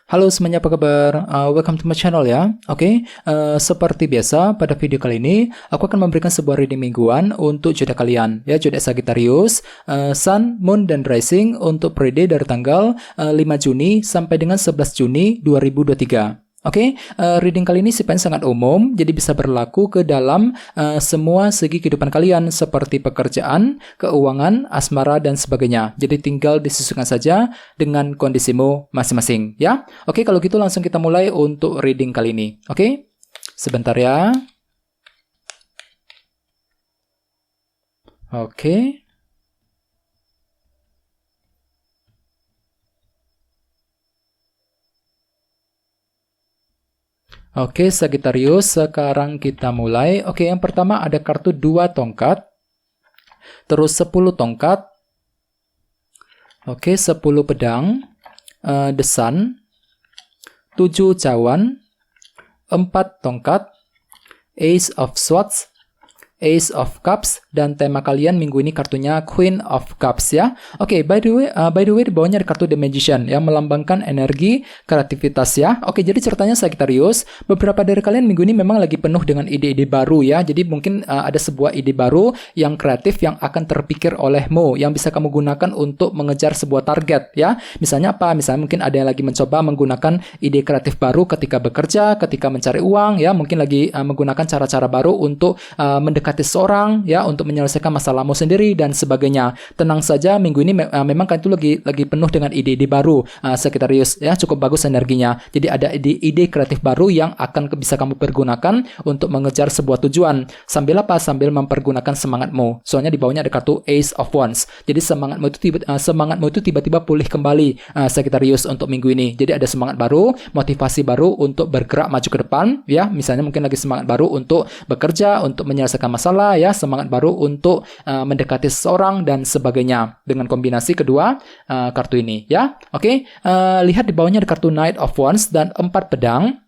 Halo semuanya, apa kabar? Welcome to my channel ya. Oke, seperti biasa pada video kali ini aku akan memberikan sebuah reading mingguan untuk zodiak kalian ya, zodiak Sagittarius, Sun, Moon dan Rising untuk periode dari tanggal 5 Juni sampai dengan 11 Juni 2023. Oke, reading kali ini sifatnya sangat umum, jadi bisa berlaku ke dalam semua segi kehidupan kalian seperti pekerjaan, keuangan, asmara, dan sebagainya. Jadi tinggal disesuaikan saja dengan kondisimu masing-masing, ya. Oke, kalau gitu langsung kita mulai untuk reading kali ini. Oke, sebentar ya. Oke. Oke, Sagittarius, sekarang kita mulai. Oke, yang pertama ada kartu 2 tongkat, terus 10 tongkat, oke, 10 pedang, The Sun, 7 cawan, 4 tongkat, Ace of Swords, Ace of Cups, dan tema kalian minggu ini kartunya Queen of Cups ya. Oke, by the way di bawahnya ada kartu The Magician yang melambangkan energi kreativitas ya. Oke, jadi ceritanya Sagittarius, beberapa dari kalian minggu ini memang lagi penuh dengan ide-ide baru ya. Jadi mungkin ada sebuah ide baru yang kreatif yang akan terpikir olehmu yang bisa kamu gunakan untuk mengejar sebuah target ya. Misalnya apa? Misalnya mungkin ada yang lagi mencoba menggunakan ide kreatif baru ketika bekerja, ketika mencari uang ya. Mungkin lagi menggunakan cara-cara baru untuk mendekati seorang ya, untuk menyelesaikan masalahmu sendiri dan sebagainya. Tenang saja, minggu ini memang kan itu lagi penuh dengan ide-ide baru, Sagittarius ya, cukup bagus energinya. Jadi ada ide kreatif baru yang akan bisa kamu pergunakan untuk mengejar sebuah tujuan. Sambil apa? Sambil mempergunakan semangatmu. Soalnya di bawahnya ada kartu Ace of Wands. Jadi semangatmu itu tiba-tiba pulih kembali, Sagittarius, untuk minggu ini. Jadi ada semangat baru, motivasi baru untuk bergerak maju ke depan ya. Misalnya mungkin lagi semangat baru untuk bekerja, untuk menyelesaikan masalah ya, semangat baru untuk mendekati seseorang dan sebagainya dengan kombinasi kedua kartu ini ya. Oke, lihat di bawahnya ada kartu Knight of Wands dan 4 pedang.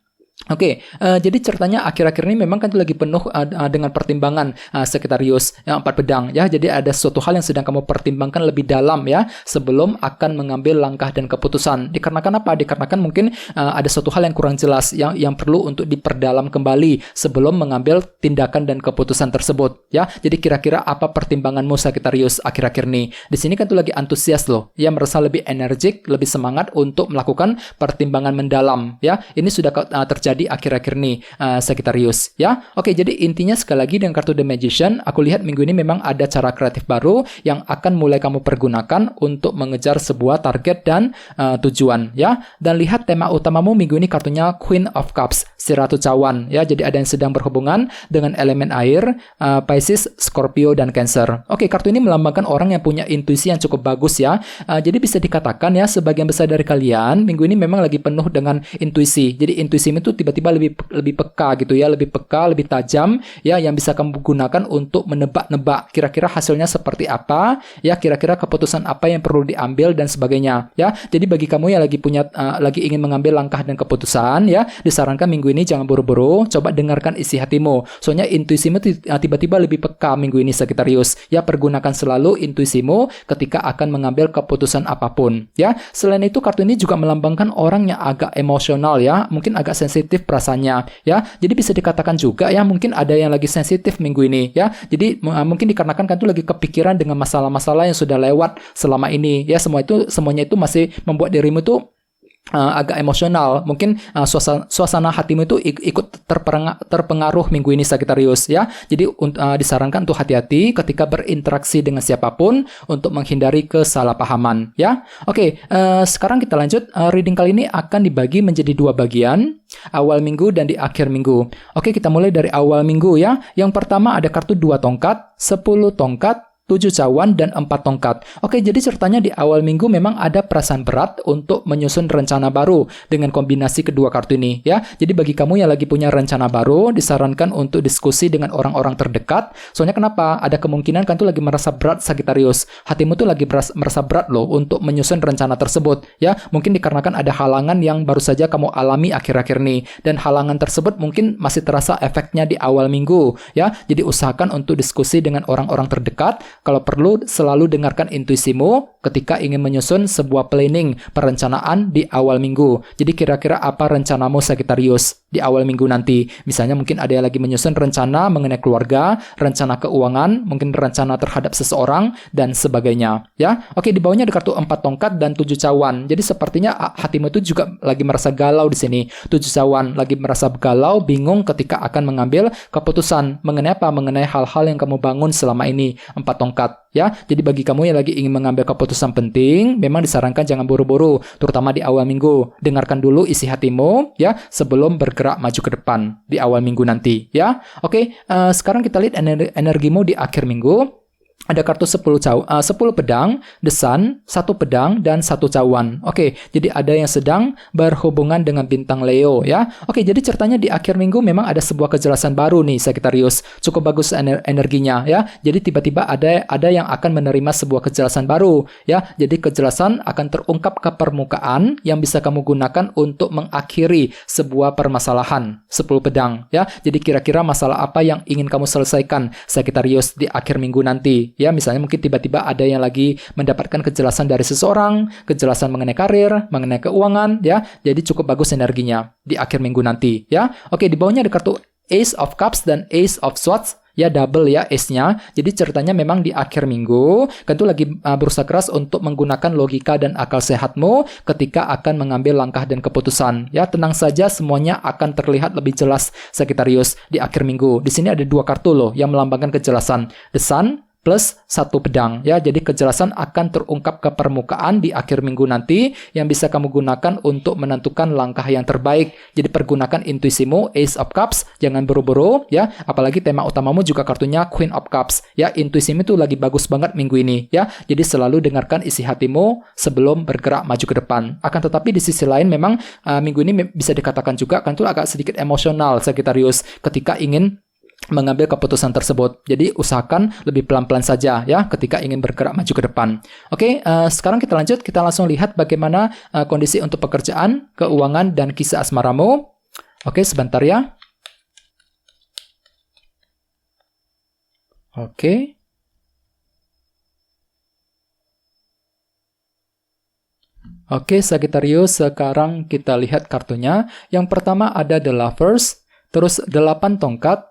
Oke, jadi ceritanya akhir-akhir ini memang kan lagi penuh dengan pertimbangan, Sagittarius yang 4 pedang ya. Jadi ada suatu hal yang sedang kamu pertimbangkan lebih dalam ya sebelum akan mengambil langkah dan keputusan. Dikarenakan apa? Dikarenakan mungkin ada suatu hal yang kurang jelas yang perlu untuk diperdalam kembali sebelum mengambil tindakan dan keputusan tersebut ya. Jadi kira-kira apa pertimbanganmu, Sagittarius, akhir-akhir ini? Di sini kan lagi antusias loh, ya, merasa lebih energik, lebih semangat untuk melakukan pertimbangan mendalam ya. Ini sudah terjadi akhir-akhir ini, Sagittarius ya. Oke, jadi intinya sekali lagi dengan kartu The Magician, aku lihat minggu ini memang ada cara kreatif baru yang akan mulai kamu pergunakan untuk mengejar sebuah target dan tujuan ya. Dan lihat tema utamamu minggu ini kartunya Queen of Cups, si Ratu Cawan ya. Jadi ada yang sedang berhubungan dengan elemen air, Pisces, Scorpio, dan Cancer. Oke, kartu ini melambangkan orang yang punya intuisi yang cukup bagus ya. Jadi bisa dikatakan ya, sebagian besar dari kalian minggu ini memang lagi penuh dengan intuisi. Jadi intuisimu itu tiba-tiba lebih peka gitu ya, lebih peka, lebih tajam ya, yang bisa kamu gunakan untuk menebak-nebak kira-kira hasilnya seperti apa ya, kira-kira keputusan apa yang perlu diambil dan sebagainya ya. Jadi bagi kamu yang lagi ingin mengambil langkah dan keputusan ya, disarankan minggu ini jangan buru-buru, coba dengarkan isi hatimu. Soalnya intuisimu tiba-tiba lebih peka minggu ini, Sagittarius ya. Pergunakan selalu intuisimu ketika akan mengambil keputusan apapun ya. Selain itu, kartu ini juga melambangkan orang yang agak emosional ya, mungkin agak sensitif perasaannya ya. Jadi bisa dikatakan juga ya, mungkin ada yang lagi sensitif minggu ini ya. Jadi mungkin dikarenakan kan lagi kepikiran dengan masalah-masalah yang sudah lewat selama ini ya. Semuanya itu masih membuat dirimu tuh agak emosional. Mungkin suasana hatimu itu ikut terpengaruh minggu ini, Sagittarius ya. Jadi disarankan untuk hati-hati ketika berinteraksi dengan siapapun untuk menghindari kesalahpahaman ya. Oke, sekarang kita lanjut. Reading kali ini akan dibagi menjadi 2 bagian, awal minggu dan di akhir minggu. Oke, kita mulai dari awal minggu ya. Yang pertama ada kartu 2 tongkat, 10 tongkat, 7 cawan, dan 4 tongkat. Oke, jadi ceritanya di awal minggu memang ada perasaan berat untuk menyusun rencana baru dengan kombinasi kedua kartu ini ya. Jadi bagi kamu yang lagi punya rencana baru, disarankan untuk diskusi dengan orang-orang terdekat. Soalnya kenapa? Ada kemungkinan kan tuh lagi merasa berat, Sagittarius. Hatimu tuh lagi merasa berat loh untuk menyusun rencana tersebut ya. Mungkin dikarenakan ada halangan yang baru saja kamu alami akhir-akhir ini, dan halangan tersebut mungkin masih terasa efeknya di awal minggu ya. Jadi usahakan untuk diskusi dengan orang-orang terdekat Kalau perlu, selalu dengarkan intuisimu ketika ingin menyusun sebuah planning, perencanaan di awal minggu. Jadi kira-kira apa rencanamu Sagittarius di awal minggu nanti? Misalnya mungkin ada yang lagi menyusun rencana mengenai keluarga, rencana keuangan, mungkin rencana terhadap seseorang, dan sebagainya. Ya, oke, di bawahnya ada kartu 4 tongkat dan 7 cawan. Jadi sepertinya hatimu itu juga lagi merasa galau di sini. 7 cawan, lagi merasa galau, bingung ketika akan mengambil keputusan mengenai apa? Mengenai hal-hal yang kamu bangun selama ini. 4 tongkat, ya. Jadi bagi kamu yang lagi ingin mengambil keputusan penting, memang disarankan jangan buru-buru, terutama di awal minggu. Dengarkan dulu isi hatimu, ya, sebelum bergerak maju ke depan di awal minggu nanti, ya. Oke, sekarang kita lihat energimu di akhir minggu. Ada kartu 10 pedang, The Sun, 1 pedang, dan 1 cawan. Oke, jadi ada yang sedang berhubungan dengan bintang Leo, ya. Oke, jadi ceritanya di akhir minggu memang ada sebuah kejelasan baru nih, Sagittarius. Cukup bagus energinya, ya. Jadi tiba-tiba ada yang akan menerima sebuah kejelasan baru, ya. Jadi kejelasan akan terungkap ke permukaan yang bisa kamu gunakan untuk mengakhiri sebuah permasalahan. 10 pedang, ya. Jadi kira-kira masalah apa yang ingin kamu selesaikan, Sagittarius, di akhir minggu nanti? Ya, misalnya mungkin tiba-tiba ada yang lagi mendapatkan kejelasan dari seseorang, kejelasan mengenai karir, mengenai keuangan, ya. Jadi cukup bagus energinya di akhir minggu nanti, ya. Oke, di bawahnya ada kartu Ace of Cups dan Ace of Swords. Ya, double ya ace-nya. Jadi ceritanya memang di akhir minggu, kan tuh lagi berusaha keras untuk menggunakan logika dan akal sehatmu ketika akan mengambil langkah dan keputusan. Ya, tenang saja, semuanya akan terlihat lebih jelas, Sagittarius, di akhir minggu. Di sini ada 2 kartu loh yang melambangkan kejelasan. The Sun plus 1 pedang, ya. Jadi kejelasan akan terungkap ke permukaan di akhir minggu nanti yang bisa kamu gunakan untuk menentukan langkah yang terbaik. Jadi pergunakan intuisimu, Ace of Cups, jangan buru-buru, ya. Apalagi tema utamamu juga kartunya Queen of Cups, ya. Intuisimu itu lagi bagus banget minggu ini, ya. Jadi selalu dengarkan isi hatimu sebelum bergerak maju ke depan. Akan tetapi di sisi lain memang minggu ini bisa dikatakan juga kan tuh agak sedikit emosional, Sagittarius, ketika ingin mengambil keputusan tersebut. Jadi usahakan lebih pelan-pelan saja, ya, ketika ingin bergerak maju ke depan. Oke, sekarang kita lanjut, kita langsung lihat bagaimana kondisi untuk pekerjaan, keuangan, dan kisah asmaramu. Oke, sebentar ya. Oke. Oke, Sagittarius, sekarang kita lihat kartunya. Yang pertama ada The Lovers, terus 8 tongkat,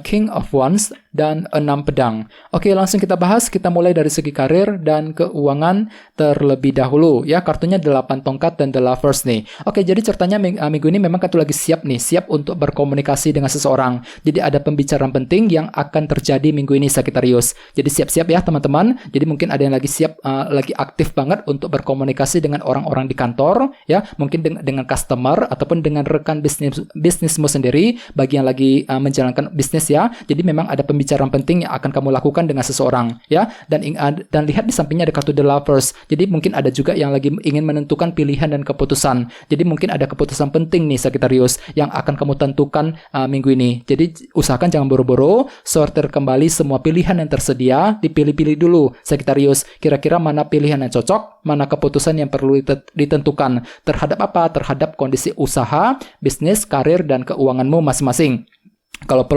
King of Wands, dan 6 pedang. Oke, langsung kita bahas. Kita mulai dari segi karir dan keuangan terlebih dahulu. Ya, kartunya 8 tongkat dan The Lovers nih. Oke, jadi ceritanya minggu ini memang kartu lagi siap nih. Siap untuk berkomunikasi dengan seseorang. Jadi ada pembicaraan penting yang akan terjadi minggu ini, Sagittarius. Jadi siap-siap ya, teman-teman. Jadi mungkin ada yang lagi siap, lagi aktif banget untuk berkomunikasi dengan orang-orang di kantor. Ya, mungkin dengan customer ataupun dengan rekan bisnismu sendiri. Bagi yang lagi menjalankan bisnis ya. Jadi memang ada pembicaraan penting yang akan kamu lakukan dengan seseorang, ya. Dan lihat di sampingnya ada kartu The Lovers. Jadi mungkin ada juga yang lagi ingin menentukan pilihan dan keputusan. Jadi mungkin ada keputusan penting nih, Sagittarius, yang akan kamu tentukan minggu ini. Jadi usahakan jangan buru-buru, sortir kembali semua pilihan yang tersedia, dipilih-pilih dulu, Sagittarius. Kira-kira mana pilihan yang cocok, mana keputusan yang perlu ditentukan terhadap apa? Terhadap kondisi usaha, bisnis, karir, dan keuanganmu masing-masing. Kalau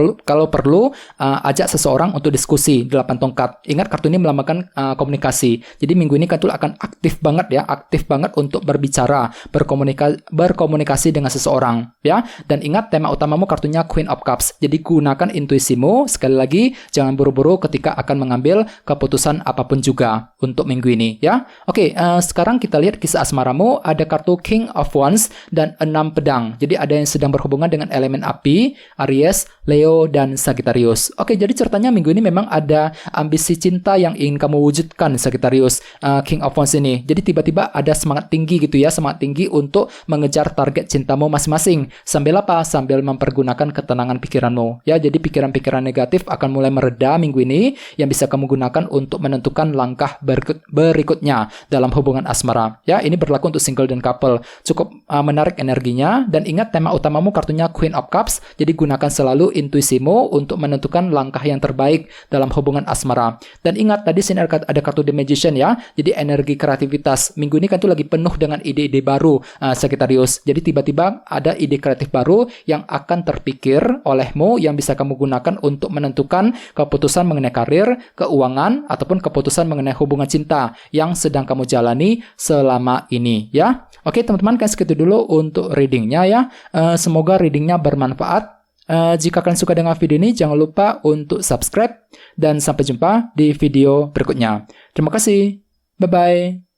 perlu ajak seseorang untuk diskusi 8 tongkat. Ingat kartu ini melambangkan komunikasi. Jadi minggu ini kartu akan aktif banget ya, aktif banget untuk berbicara, berkomunikasi dengan seseorang ya. Dan ingat tema utamamu kartunya Queen of Cups. Jadi gunakan intuisimu, sekali lagi jangan buru-buru ketika akan mengambil keputusan apapun juga untuk minggu ini ya. Oke, sekarang kita lihat kisah asmaramu. Ada kartu King of Wands dan 6 pedang. Jadi ada yang sedang berhubungan dengan elemen api, Aries, Leo, dan Sagittarius. Oke, jadi ceritanya minggu ini memang ada ambisi cinta yang ingin kamu wujudkan, Sagittarius, King of Wands ini. Jadi tiba-tiba ada semangat tinggi gitu ya, semangat tinggi untuk mengejar target cintamu masing-masing. Sambil apa? Sambil mempergunakan ketenangan pikiranmu. Ya, jadi pikiran-pikiran negatif akan mulai mereda minggu ini yang bisa kamu gunakan untuk menentukan langkah berikutnya dalam hubungan asmara. Ya, ini berlaku untuk single dan couple. Cukup menarik energinya, dan ingat tema utamamu kartunya Queen of Cups. Jadi gunakan selalu selalu intuisimu untuk menentukan langkah yang terbaik dalam hubungan asmara. Dan ingat, tadi sini ada kartu The Magician ya. Jadi energi kreativitas. Minggu ini kan tuh lagi penuh dengan ide-ide baru, Sagittarius. Jadi tiba-tiba ada ide kreatif baru yang akan terpikir olehmu yang bisa kamu gunakan untuk menentukan keputusan mengenai karir, keuangan, ataupun keputusan mengenai hubungan cinta yang sedang kamu jalani selama ini ya. Oke teman-teman, kan segitu dulu untuk readingnya ya. Semoga readingnya bermanfaat. Jika kalian suka dengan video ini, jangan lupa untuk subscribe dan sampai jumpa di video berikutnya. Terima kasih. Bye-bye.